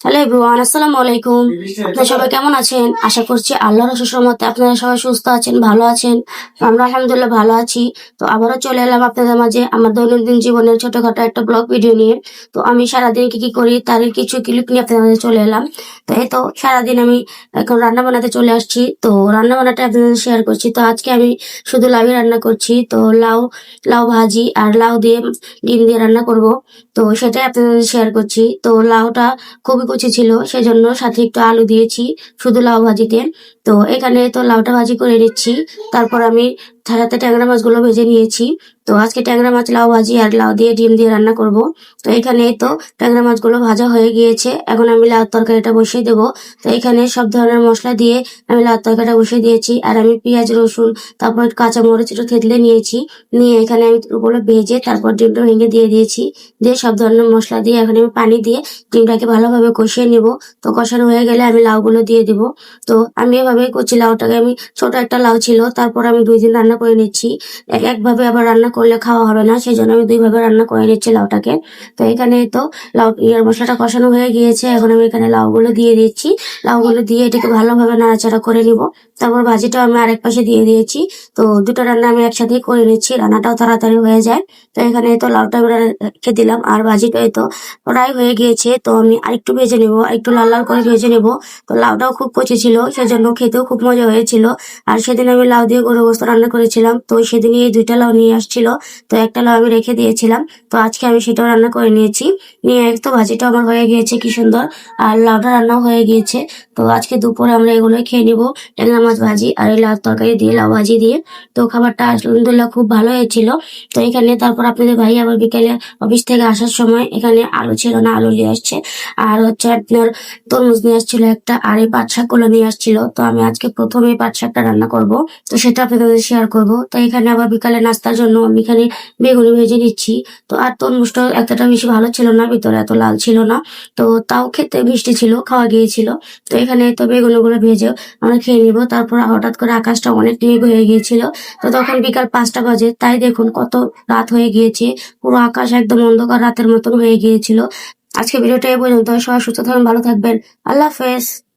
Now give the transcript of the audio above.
Hello everyone, আসসালামু আলাইকুম। আপনারা সবাই কেমন আছেন? আশা করছি আল্লাহর অশেষ রহমতে আপনারা সবাই সুস্থ আছেন, ভালো আছেন। আমরা আলহামদুলিল্লাহ ভালো আছি। তো আবারও চলে এলাম আপনাদের মাঝে আমার দৈনন্দিন জীবনের ছোটখাটো একটা ব্লগ ভিডিও নিয়ে। তো আমি সারাদিন কি কি করি তার কিছু ক্লিপ নিয়ে আপনাদের মাঝে চলে এলাম। তো এই তো সারাদিন আমি এখন রান্না বানাতে চলে আসছি। তো রান্না বান্নাটা আপনাদের শেয়ার করছি। তো আজকে আমি শুধু লাউই রান্না করছি। তো লাউ লাউ ভাজি আর লাউ দিয়ে ডিম দিয়ে রান্না করব। তো সেটাই আপনাদের শেয়ার করছি। তো লাউটা খুবই কুচি ছিল, সেজন্য সাথে একটু আলু দিয়েছি শুধু লাউ ভাজিতে। তো এখানে তো লাউটা ভাজি করে নিচ্ছি। তারপর আমি সাথে ট্যাংরা মাছগুলো ভেজে নিয়েছি। তো আজকে ট্যাংরা মাছ লাউ ভাজি আর লাউ দিয়ে ডিম দিয়ে রান্না করব। তো এখানে তো ট্যাংরা মাছগুলো ভাজা হয়ে গিয়েছে, এখন আমি লাউ তরকারিটা বসিয়ে দেবো। তো এখানে সব ধরনের মশলা দিয়ে আমি লাউ তরকারিটা বসিয়ে দিয়েছি। আর আমি পেঁয়াজ রসুন তারপর কাঁচা মরিচ একটু থেতলে নিয়েছি। নিয়ে এখানে আমি ওগুলো ভেজে তারপর ডিমটা ভেঙে দিয়ে দিয়েছি। দিয়ে সব ধরনের মশলা দিয়ে এখন আমি পানি দিয়ে ডিমটাকে ভালোভাবে কষিয়ে নিব। তো কষানো হয়ে গেলে আমি লাউগুলো দিয়ে দিব। তো আমি এভাবে কচি লাউটাকে আমি ছোট একটা লাউ ছিল, তারপর আমি 2 দিন রান্না করে নিচ্ছি। একভাবে আবার রান্না করলে খাওয়া হবে না, সেই জন্য আমি 2 ভাবে রান্না করে নিচ্ছি লাউটাকে। তো এখানে তো লাউ মশলাটা কষানো হয়ে গিয়েছে, এখন আমি এখানে লাউগুলো দিয়ে দিচ্ছি। লাউগুলো দিয়ে এটাকে ভালোভাবে নাড়াচাড়া করে নিব। তারপর ভাজিটাও আমি আরেক পাশে দিয়ে দিয়েছি। তো দুটো রান্না আমি একসাথেই করে নিচ্ছি, রান্নাটাও তাড়াতাড়ি হয়ে যায়। তো এখানে তো লাউটা আমি রেখে দিলাম আর ভাজিটা তো ফ্রাই হয়ে গিয়েছে। তো আমি আরেকটু ভেজে নেবো, একটু লাল লাল করে ভেজে নেবো। তো লাউটাও খুব কচি ছিল, সেজন্য খেতেও খুব মজা হয়েছিল। আর সেদিন আমি লাউ দিয়ে গরু গোস্ত রান্না করেছিলাম, তো সেদিনই এই 2টা লাউ নিয়ে আসছিল। তো একটা লাউ আমি রেখে দিয়েছিলাম। তো আজকে আমি সেটাও রান্না করে নিয়েছি। নিয়ে তো ভাজিটা আমার হয়ে গিয়েছে কি সুন্দর, আর লাউটা রান্নাও হয়ে গিয়েছে। তো আজকে দুপুরে আমরা এগুলোই খেয়ে নিবো, ট্যাংরা মাছ ভাজি আর এই লাউ তরকারি দিয়ে লাউ ভাজি দিয়ে। তো খাবারটা আলহামদুলিল্লাহ খুব ভালো হয়েছিল। তো এখানে তারপর আপনাদের ভাই আবার বিকেলে অফিস থেকে আসার সময় এখানে আলু ছিল না, আলু নিয়ে আসছে। আর হচ্ছে আপনার তরমুজ নিয়ে আসছিল একটা, আর এই পাট শাকগুলো নিয়ে আসছিল। তো আমি আজকে প্রথমে পাট শাকটা রান্না করব। তো সেটা আপনাদের শেয়ার করব। তো এখানে আবার বিকালে নাস্তার জন্য আমি এখানে বেগুনি ভেজে নিচ্ছি। তো আর তরমুজটা এতটা বেশি ভালো ছিল না, ভিতরে এত লাল ছিল না। তো তাও খেতে মিষ্টি ছিল, খাওয়া গিয়েছিল। তো এখানে তো বেগুনগুলো ভেজে আমরা খেয়ে নিব। তারপর হঠাৎ করে আকাশটা অনেক মেঘ হয়ে গিয়েছিল। তো তখন বিকাল 5টা বাজে, তাই দেখুন কত রাত হয়ে গিয়েছে। পুরো আকাশ একদম অন্ধকার রাতের মতন হয়ে গিয়েছিল। আজকে ভিডিওটা এই পর্যন্ত। সবাই সুস্থ থাকবেন, ভালো থাকবেন। আল্লাহ হাফেজ।